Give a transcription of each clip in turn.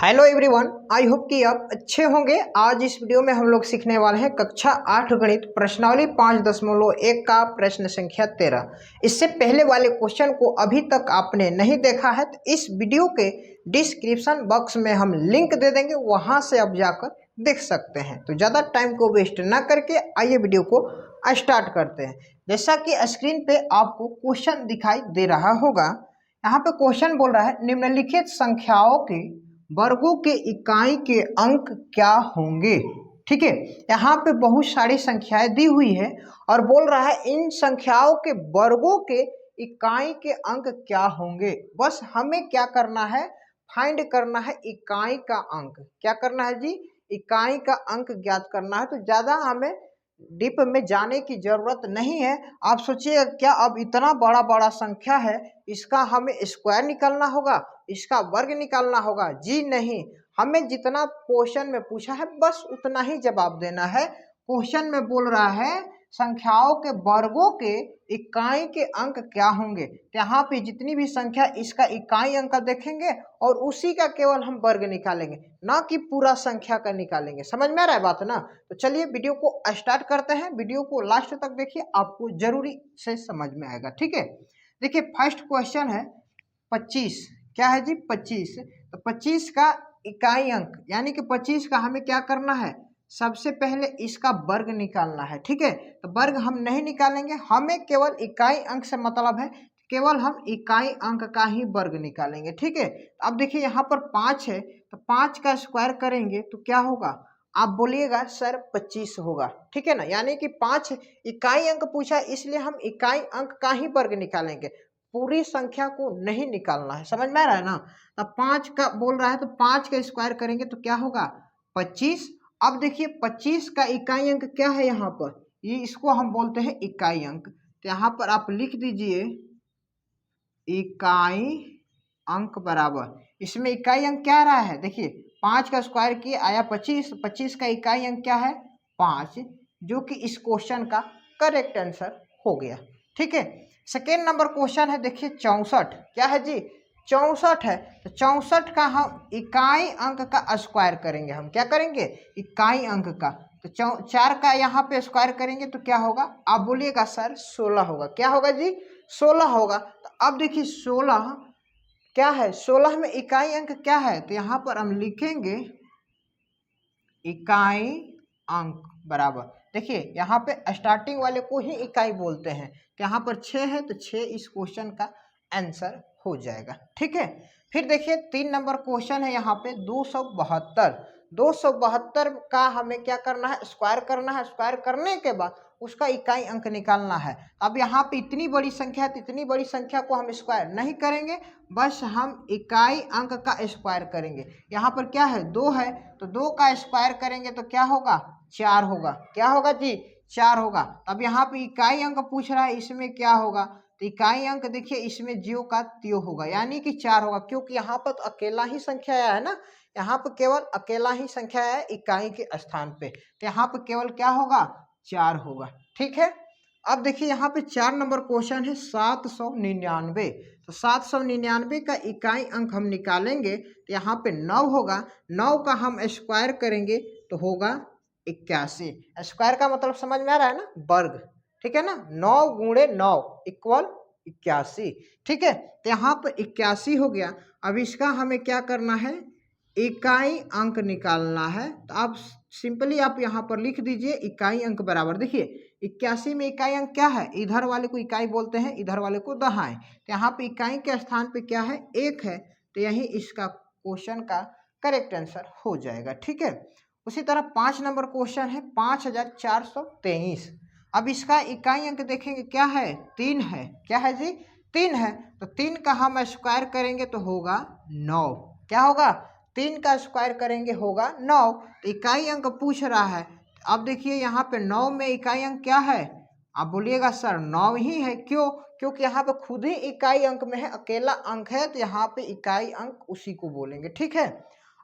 Hello everyone, I hope कि आप अच्छे होंगे। आज इस वीडियो में हम लोग सीखने वाले हैं कक्षा 8 गणित प्रश्नावली 5.1 का प्रश्न संख्या 13। इससे पहले वाले क्वेश्चन को अभी तक आपने नहीं देखा है तो इस वीडियो के डिस्क्रिप्शन बॉक्स में हम लिंक दे देंगे, वहां से आप जाकर देख सकते हैं। तो ज़्यादा टाइम को वेस्ट ना करके आइए वीडियो को स्टार्ट करते हैं। जैसा कि स्क्रीन पे आपको क्वेश्चन दिखाई दे रहा होगा, यहाँ पे क्वेश्चन बोल रहा है निम्नलिखित संख्याओं के वर्गों के इकाई के अंक क्या होंगे। ठीक है, यहाँ पे बहुत सारी संख्याएं दी हुई है और बोल रहा है इन संख्याओं के वर्गों के इकाई के अंक क्या होंगे। बस हमें क्या करना है, फाइंड करना है इकाई का अंक। क्या करना है जी, इकाई का अंक ज्ञात करना है। तो ज्यादा हमें डीप में जाने की जरूरत नहीं है। आप सोचिए क्या अब इतना बड़ा बड़ा संख्या है, इसका हमें स्क्वायर निकालना होगा, इसका वर्ग निकालना होगा? जी नहीं, हमें जितना क्वेश्चन में पूछा है बस उतना ही जवाब देना है। क्वेश्चन में बोल रहा है संख्याओं के वर्गों के इकाई के अंक क्या होंगे। यहाँ पे जितनी भी संख्या इसका इकाई अंक देखेंगे और उसी का केवल हम वर्ग निकालेंगे, ना कि पूरा संख्या का निकालेंगे। समझ में आ रहा है बात ना? तो चलिए वीडियो को स्टार्ट करते हैं। वीडियो को लास्ट तक देखिए, आपको जरूरी से समझ में आएगा। ठीक है, देखिए फर्स्ट क्वेश्चन है 25। क्या है जी? 25। तो 25 का इकाई अंक यानी कि 25 का हमें क्या करना है, सबसे पहले इसका वर्ग निकालना है। ठीक है, तो वर्ग हम नहीं निकालेंगे, हमें केवल इकाई अंक से मतलब है, केवल हम इकाई अंक का ही वर्ग निकालेंगे। ठीक है, तो अब देखिए यहाँ पर 5 है, तो 5 का स्क्वायर करेंगे तो क्या होगा? आप बोलिएगा सर 25 होगा। ठीक है ना, यानी कि 5 इकाई अंक पूछा, इसलिए हम इकाई अंक का ही वर्ग निकालेंगे, पूरी संख्या को नहीं निकालना है। समझ में आ रहा है ना? अब 5 का बोल रहा है तो 5 का स्क्वायर करेंगे तो क्या होगा? 25। अब देखिए 25 का इकाई अंक क्या है यहाँ पर, ये इसको हम बोलते हैं इकाई अंक। तो यहाँ पर आप लिख दीजिए इकाई अंक बराबर, इसमें इकाई अंक क्या रहा है, देखिए 5 का स्क्वायर किए आया 25, 25 का इकाई अंक क्या है? 5, जो कि इस क्वेश्चन का करेक्ट आंसर हो गया। ठीक है, सेकेंड नंबर क्वेश्चन है, देखिए 64। क्या है जी? 64 है, तो 64 का हम इकाई अंक का स्क्वायर करेंगे। हम क्या करेंगे? इकाई अंक का। तो 4 का यहाँ पे स्क्वायर करेंगे तो क्या होगा? आप बोलिएगा सर 16 होगा। क्या होगा जी? 16 होगा। तो अब देखिए 16 क्या है, 16 में इकाई अंक क्या है, तो यहाँ पर हम लिखेंगे इकाई अंक बराबर, देखिए यहाँ पे स्टार्टिंग वाले को ही इकाई बोलते हैं, तो यहाँ पर 6 है तो 6 इस क्वेश्चन का आंसर हो जाएगा। ठीक है, फिर देखिए 3 नंबर क्वेश्चन है यहाँ पे 272। 272 का हमें क्या करना है? स्क्वायर करना है। स्क्वायर करने के बाद उसका इकाई अंक निकालना है। अब यहाँ पे इतनी बड़ी संख्या है तो इतनी बड़ी संख्या को हम स्क्वायर नहीं करेंगे, बस हम इकाई अंक का स्क्वायर करेंगे। यहाँ पर क्या है? 2 है, तो 2 का स्क्वायर करेंगे तो क्या होगा? 4 होगा। क्या होगा जी? 4 होगा। अब यहाँ पे इकाई अंक पूछ रहा है, इसमें क्या होगा? तो इकाई अंक देखिए इसमें ज्यो का त्यों होगा, यानी कि 4 होगा, क्योंकि यहाँ पर तो अकेला ही संख्या आया है ना, यहाँ पर केवल अकेला ही संख्या है इकाई के स्थान पे, तो यहाँ पर केवल क्या होगा? 4 होगा। ठीक है, अब देखिए यहाँ पे 4 नंबर क्वेश्चन है 799। तो 799 का इकाई अंक हम निकालेंगे तो यहाँ पे 9 होगा। 9 का हम स्क्वायर करेंगे तो होगा 81। स्क्वायर का मतलब समझ में आ रहा है ना? वर्ग। ठीक है ना, 9 गुणे 9 इक्वल 81। ठीक है, तो यहाँ पर 81 हो गया। अब इसका हमें क्या करना है? इकाई अंक निकालना है। तो आप सिंपली आप यहाँ पर लिख दीजिए इकाई अंक बराबर, देखिए 81 में इकाई अंक क्या है? इधर वाले को इकाई बोलते हैं, इधर वाले को दहाएं। तो यहाँ पे इकाई के स्थान पे क्या है? 1 है, तो यही इसका क्वेश्चन का करेक्ट आंसर हो जाएगा। ठीक है, उसी तरह 5 नंबर क्वेश्चन है 5423। अब इसका इकाई अंक देखेंगे क्या है? 3 है। क्या है जी? 3 है, तो 3 का हम स्क्वायर करेंगे तो होगा 9। क्या होगा? 3 का स्क्वायर करेंगे होगा 9। तो इकाई अंक पूछ रहा है, अब देखिए यहाँ पे 9 में इकाई अंक क्या है? आप बोलिएगा सर 9 ही है। क्यों? क्योंकि यहाँ पे खुद ही इकाई अंक में है, अकेला अंक है, तो यहाँ पे इकाई अंक उसी को बोलेंगे। ठीक है,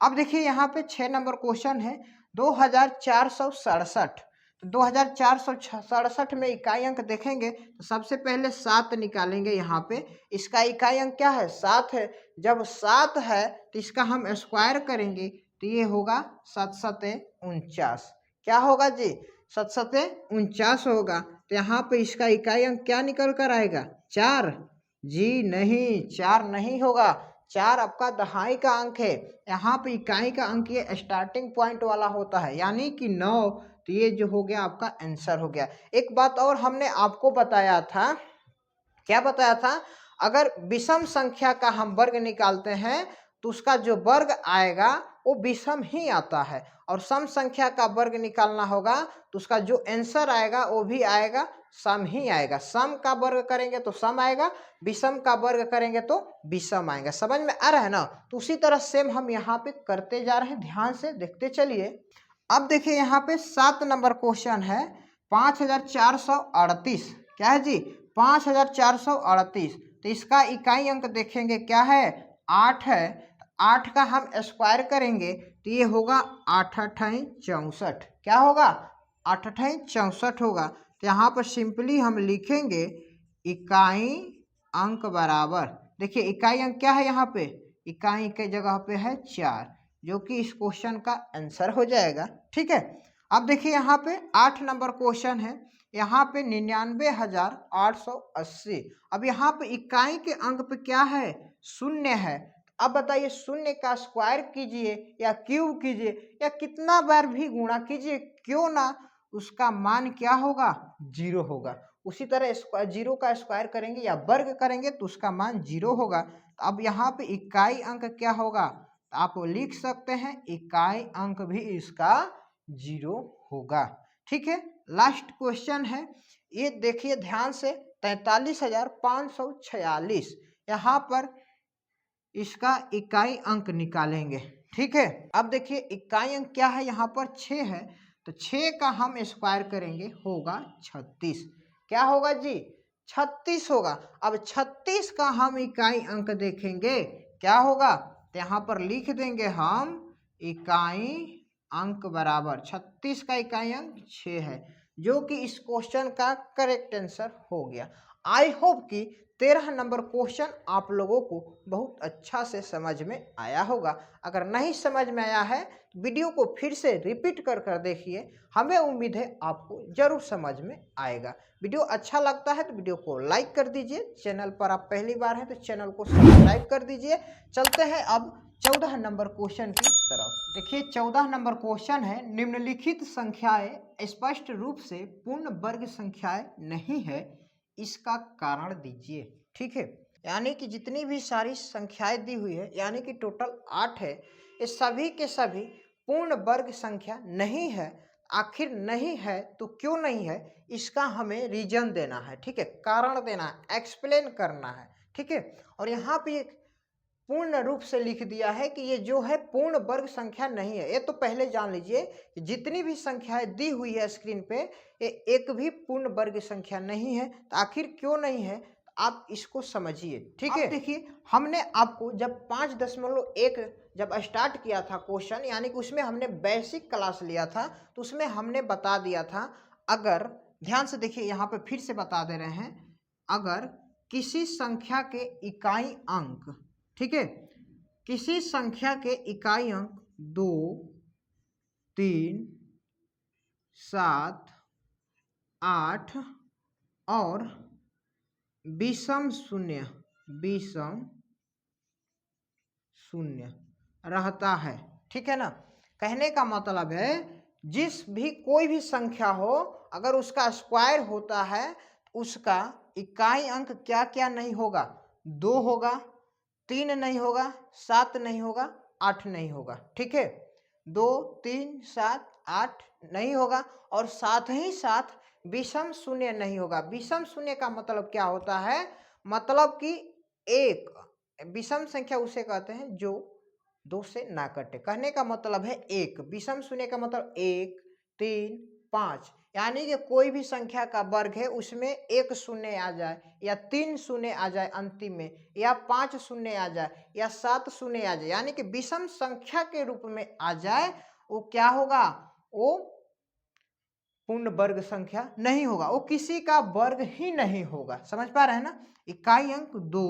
अब देखिए यहाँ पे 6 नंबर क्वेश्चन है 2467। 2467 में इकाई अंक देखेंगे तो सबसे पहले 7 निकालेंगे। यहाँ पे इसका इकाई अंक क्या है? 7 है। जब 7 है तो इसका हम स्क्वायर करेंगे तो ये होगा 7 सते 49। क्या होगा जी? 7 सते 49 होगा। तो यहाँ पे इसका इकाई अंक क्या निकल कर आएगा? 4। जी नहीं, 4 नहीं होगा। 4 आपका दहाई का अंक है। यहाँ पे इकाई का अंक ये स्टार्टिंग पॉइंट वाला होता है, यानी कि 9। तो ये जो हो गया आपका आंसर हो गया। एक बात और हमने आपको बताया था, क्या बताया था? अगर विषम संख्या का हम वर्ग निकालते हैं तो उसका जो वर्ग आएगा वो विषम ही आता है, और सम संख्या का वर्ग निकालना होगा तो उसका जो आंसर आएगा वो भी आएगा सम ही आएगा। सम का वर्ग करेंगे तो सम आएगा, विषम का वर्ग करेंगे तो विषम आएगा। समझ में आ रहा है ना? तो उसी तरह सेम हम यहाँ पे करते जा रहे हैं, ध्यान से देखते चलिए। अब देखिए यहाँ पे 7 नंबर क्वेश्चन है 5438। क्या है जी? 5438। तो इसका इकाई अंक देखेंगे क्या है? 8 है। 8 का हम स्क्वायर करेंगे तो ये होगा 8 अठाई 64। क्या होगा? 8 अठाई 64 होगा। तो यहाँ पर सिंपली हम लिखेंगे इकाई अंक बराबर, देखिए इकाई अंक क्या है यहाँ पे? इकाई के जगह पे है 4, जो कि इस क्वेश्चन का आंसर हो जाएगा। ठीक है। अब देखिए यहाँ पे 8 नंबर क्वेश्चन है, यहाँ पे 99,880। अब यहाँ पे इकाई के अंक पे क्या है? शून्य है। अब बताइए शून्य का स्क्वायर कीजिए या क्यूब कीजिए या कितना बार भी गुणा कीजिए, क्यों ना उसका मान क्या होगा? 0 होगा। उसी तरह 0 का स्क्वायर करेंगे या वर्ग करेंगे तो उसका मान 0 होगा। तो अब यहाँ पे इकाई अंक क्या होगा? तो आप लिख सकते हैं इकाई अंक भी इसका 0 होगा। ठीक है। लास्ट क्वेश्चन है, ये देखिए ध्यान से, 43,546। यहाँ पर इसका इकाई अंक निकालेंगे। ठीक है। अब देखिए इकाई अंक क्या है? यहाँ पर 6 है, तो 6 का हम स्क्वायर करेंगे होगा 36। क्या होगा जी? 36 होगा। अब 36 का हम इकाई अंक देखेंगे क्या होगा? तो यहाँ पर लिख देंगे हम इकाई अंक बराबर 36 का इकाई अंक 6 है, जो कि इस क्वेश्चन का करेक्ट आंसर हो गया। आई होप कि 13 नंबर क्वेश्चन आप लोगों को बहुत अच्छा से समझ में आया होगा। अगर नहीं समझ में आया है तो वीडियो को फिर से रिपीट कर कर देखिए, हमें उम्मीद है आपको जरूर समझ में आएगा। वीडियो अच्छा लगता है तो वीडियो को लाइक कर दीजिए, चैनल पर आप पहली बार हैं तो चैनल को सब्सक्राइब कर दीजिए। चलते हैं अब 14 नंबर क्वेश्चन की तरफ। देखिए 14 नंबर क्वेश्चन है, निम्नलिखित संख्याएं स्पष्ट रूप से पूर्ण वर्ग संख्याएं नहीं है, इसका कारण दीजिए। ठीक है। यानी कि जितनी भी सारी संख्याएं दी हुई है, यानी कि टोटल 8 है, ये सभी के सभी पूर्ण वर्ग संख्या नहीं है। आखिर नहीं है तो क्यों नहीं है, इसका हमें रीजन देना है। ठीक है, कारण देना है, एक्सप्लेन करना है। ठीक है। और यहाँ पे पूर्ण रूप से लिख दिया है कि ये जो है पूर्ण वर्ग संख्या नहीं है। ये तो पहले जान लीजिए कि जितनी भी संख्याएं दी हुई है स्क्रीन पे, ये एक भी पूर्ण वर्ग संख्या नहीं है। तो आखिर क्यों नहीं है, आप इसको समझिए। ठीक है। देखिए हमने आपको जब 5.1 जब स्टार्ट किया था क्वेश्चन, यानी कि उसमें हमने बेसिक क्लास लिया था, तो उसमें हमने बता दिया था, अगर ध्यान से देखिए यहाँ पे फिर से बता दे रहे हैं, अगर किसी संख्या के इकाई अंक, ठीक है, किसी संख्या के इकाई अंक 2, 3, 7, 8 और विषम शून्य रहता है। ठीक है ना? कहने का मतलब है जिस भी कोई भी संख्या हो, अगर उसका स्क्वायर होता है तो उसका इकाई अंक क्या क्या नहीं होगा? 2 होगा, 3 नहीं होगा, 7 नहीं होगा, 8 नहीं होगा। ठीक है, 2, 3, 7, 8 नहीं होगा, और साथ ही साथ विषम शून्य नहीं होगा। विषम शून्य का मतलब क्या होता है? मतलब कि एक विषम संख्या उसे कहते हैं जो 2 से ना कटे। कहने का मतलब है एक विषम शून्य का मतलब 1, 3, 5, यानी कि कोई भी संख्या का वर्ग है उसमें 1 शून्य आ जाए या 3 शून्य आ जाए अंतिम में, या 5 शून्य आ जाए या 7 शून्य आ जाए, यानी कि विषम संख्या के रूप में आ जाए, वो क्या होगा? वो पूर्ण वर्ग संख्या नहीं होगा, वो किसी का वर्ग ही नहीं होगा। समझ पा रहे हैं ना। इकाई अंक 2,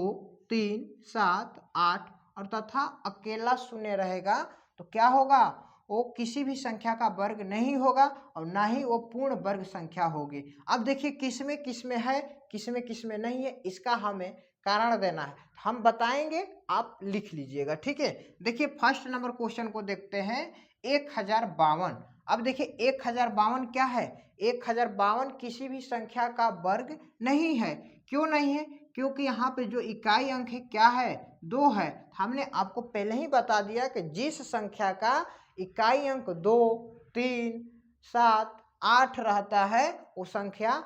3, 7, 8 और तथा अकेला शून्य रहेगा तो क्या होगा, वो किसी भी संख्या का वर्ग नहीं होगा और ना ही वो पूर्ण वर्ग संख्या होगी। अब देखिए किसमें किसमें है, किसमें किसमें नहीं है, इसका हमें कारण देना है, हम बताएंगे, आप लिख लीजिएगा। ठीक है, देखिए फर्स्ट नंबर क्वेश्चन को देखते हैं। 1052। अब देखिए 1052 क्या है, 1052 किसी भी संख्या का वर्ग नहीं है। क्यों नहीं है, क्योंकि यहाँ पे जो इकाई अंक है क्या है, 2 है। हमने आपको पहले ही बता दिया कि जिस संख्या का इकाई अंक 2, 3, 7, 8 रहता है वो संख्या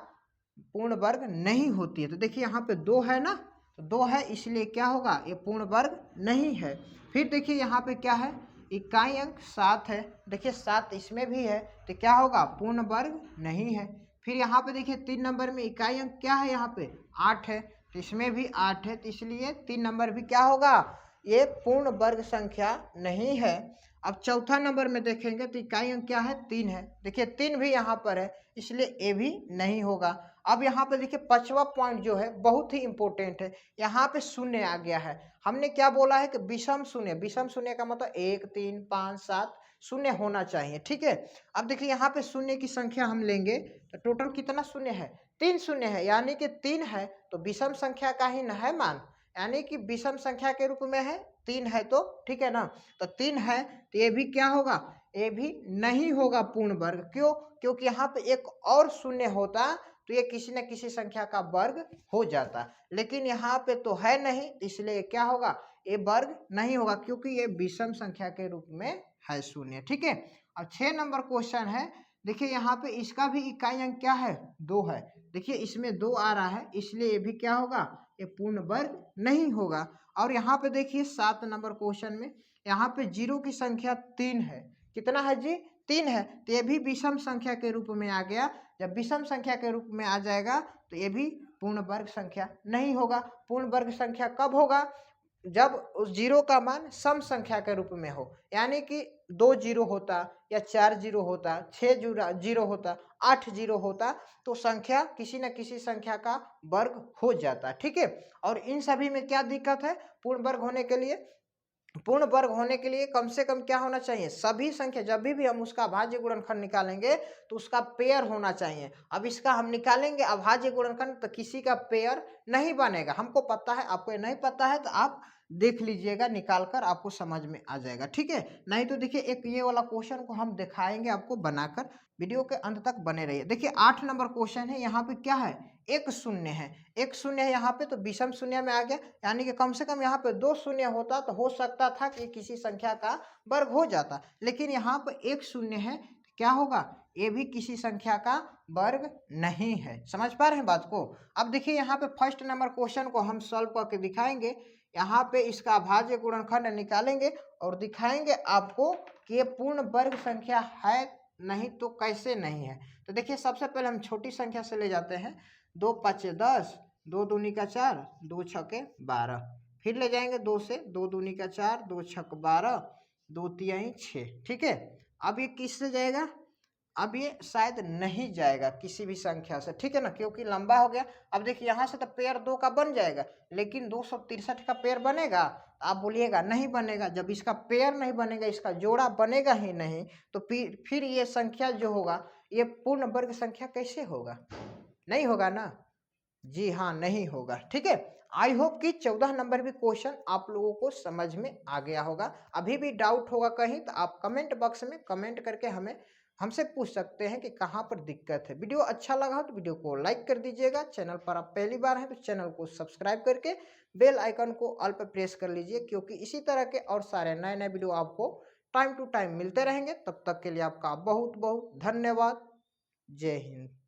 पूर्ण वर्ग नहीं होती है। तो देखिए यहाँ पे 2 है ना, तो 2 है इसलिए क्या होगा, ये पूर्ण वर्ग नहीं है। फिर देखिए यहाँ पे क्या है, इकाई अंक 7 है, देखिए 7 इसमें भी है तो क्या होगा, पूर्ण वर्ग नहीं है। फिर यहाँ पे देखिए 3 नंबर में इकाई अंक क्या है, यहाँ पे 8 है तो इसमें भी 8 है, तो इसलिए 3 नंबर भी क्या होगा, ये पूर्ण वर्ग संख्या नहीं है। अब चौथा नंबर में देखेंगे तो इकाई अंक क्या है, 3 है, देखिए 3 भी यहाँ पर है इसलिए ये भी नहीं होगा। अब यहाँ पे देखिए पांचवा पॉइंट जो है बहुत ही इंपॉर्टेंट है, यहाँ पे शून्य आ गया है। हमने क्या बोला है कि विषम शून्य, विषम शून्य का मतलब 1, 3, 5, 7 शून्य होना चाहिए। ठीक है, अब देखिए यहाँ पे शून्य की संख्या हम लेंगे तो टोटल कितना शून्य है, 3 शून्य है, यानी कि 3 है तो विषम संख्या का ही न है मान, यानी कि विषम संख्या के रूप में है 3 है तो ठीक है ना। तो 3 है तो ये भी क्या होगा, ये भी नहीं होगा पूर्ण वर्ग। क्यों, क्योंकि यहाँ पे एक और शून्य होता तो ये किसी न किसी संख्या का वर्ग हो जाता, लेकिन यहाँ पे तो है नहीं इसलिए क्या होगा, ये वर्ग नहीं होगा क्योंकि ये विषम संख्या के रूप में है शून्य। ठीक है, अब 6 नंबर क्वेश्चन है, देखिए यहाँ पे इसका भी इकाई अंक क्या है, 2 है, देखिए इसमें 2 आ रहा है इसलिए ये भी क्या होगा, ये पूर्ण वर्ग नहीं होगा। और यहाँ पे देखिए 7 नंबर क्वेश्चन में यहाँ पे जीरो की संख्या 3 है, कितना है जी, 3 है, तो ये भी विषम संख्या के रूप में आ गया। जब विषम संख्या के रूप में आ जाएगा तो ये भी पूर्ण वर्ग संख्या नहीं होगा। पूर्ण वर्ग संख्या कब होगा, जब उस जीरो का मान सम संख्या के रूप में हो, यानी कि 2 जीरो होता या 4 जीरो होता, 6 जीरो होता, 8 जीरो होता तो संख्या किसी न किसी संख्या का वर्ग हो जाता। ठीक है, और इन सभी में क्या दिक्कत है, पूर्ण वर्ग होने के लिए, पूर्ण वर्ग होने के लिए कम से कम क्या होना चाहिए, सभी संख्या जब भी हम उसका अभाज्य गुणनखंड निकालेंगे तो उसका पेयर होना चाहिए। अब इसका हम निकालेंगे अभाज्य गुणनखंड तो किसी का पेयर नहीं बनेगा, हमको पता है, आपको नहीं पता है तो आप देख लीजिएगा निकाल कर, आपको समझ में आ जाएगा। ठीक है, नहीं तो देखिए एक ये वाला क्वेश्चन को हम दिखाएंगे आपको बनाकर, वीडियो के अंत तक बने रहिए। देखिए 8 नंबर क्वेश्चन है, यहाँ पे क्या है, एक शून्य है, एक शून्य है यहाँ पे तो विषम शून्य में आ गया, यानी कि कम से कम यहाँ पे 2 शून्य होता तो हो सकता था कि किसी संख्या का वर्ग हो जाता, लेकिन यहाँ पे एक शून्य है तो क्या होगा, ये भी किसी संख्या का वर्ग नहीं है। समझ पा रहे हैं बात को। अब देखिए यहाँ पे फर्स्ट नंबर क्वेश्चन को हम सॉल्व करके दिखाएंगे, यहाँ पे इसका अभाज्य गुणनखंड निकालेंगे और दिखाएंगे आपको कि ये पूर्ण वर्ग संख्या है नहीं तो कैसे नहीं है। तो देखिए सबसे पहले हम छोटी संख्या से ले जाते हैं, 2 5 10, 2 दूनी का 4, 2 छके 12, फिर ले जाएंगे 2 से, 2 दूनी का 4, 2 छक 12, 2 तिहाई 6। ठीक है, अब ये किससे जाएगा, अब ये शायद नहीं जाएगा किसी भी संख्या से, ठीक है ना, क्योंकि लंबा हो गया। अब देखिए यहाँ से तो पेयर 2 का बन जाएगा, लेकिन 263 का पेयर बनेगा, आप बोलिएगा नहीं बनेगा। जब इसका पेयर नहीं बनेगा, इसका जोड़ा बनेगा ही नहीं, तो फिर ये संख्या जो होगा ये पूर्ण वर्ग संख्या कैसे होगा, नहीं होगा ना, जी हाँ नहीं होगा। ठीक है, आई होप कि 14 नंबर भी क्वेश्चन आप लोगों को समझ में आ गया होगा। अभी भी डाउट होगा कहीं तो आप कमेंट बॉक्स में कमेंट करके हमसे पूछ सकते हैं कि कहाँ पर दिक्कत है। वीडियो अच्छा लगा हो तो वीडियो को लाइक कर दीजिएगा, चैनल पर आप पहली बार हैं तो चैनल को सब्सक्राइब करके बेल आइकन को ऑल पर प्रेस कर लीजिए, क्योंकि इसी तरह के और सारे नए नए वीडियो आपको टाइम टू टाइम मिलते रहेंगे। तब तक के लिए आपका बहुत बहुत धन्यवाद। जय हिंद।